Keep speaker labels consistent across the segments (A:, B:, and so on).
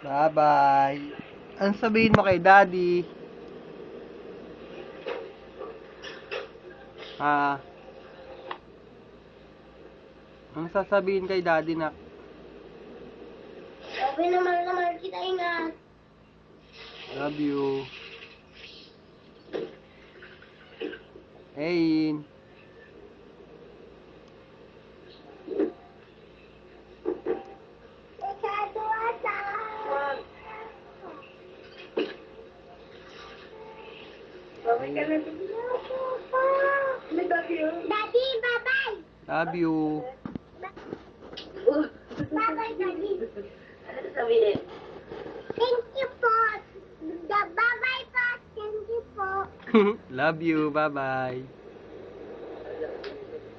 A: Bye-bye. Ano sabihin mo kay Daddy? Ha? Ano sasabihin kay Daddy na?
B: Sabi naman kita, ingat.
A: Love you. Ain.
B: Bye ka na. Daddy, bye-bye.
A: Love you.
B: Bye-bye, Daddy. Ano sabihin? Thank you po. Bye-bye po. Thank you po.
A: Love you. Bye-bye.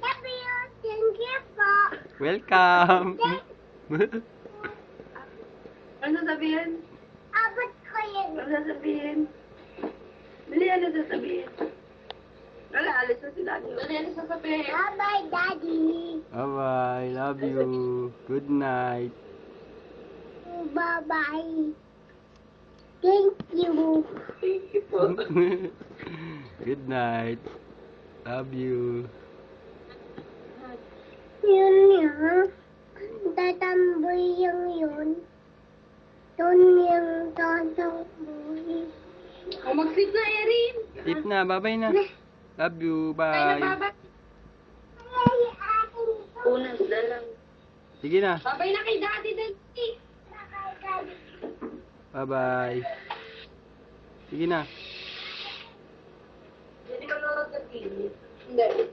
B: Love you. Thank you po.
A: Welcome.
C: Ano sasabihin?
B: Abot ko yun.
C: Ano sasabihin? Dali, ano sasabihin? Wala, alis na sila. Dali, ano sasabihin?
B: Bye-bye, Daddy.
A: Bye-bye. Love you. Good night.
B: Bye-bye. Thank you.
C: Thank you po.
A: Good night. Love you.
B: Yun nga. Tatamboy yung yun. Yun yung tatamboy.
C: O, mag-sleep na, Erin.
A: Tip na. Bye-bye na. Love you.
C: Tayo na,
A: Bye.
C: baba.
B: Ay, ating ito.
C: Unas na lang.
A: Sige na.
C: Babay na kay Daddy, Daddy.
A: Bye-bye. Sige na.
C: Hindi manonood ng TV. Hindi.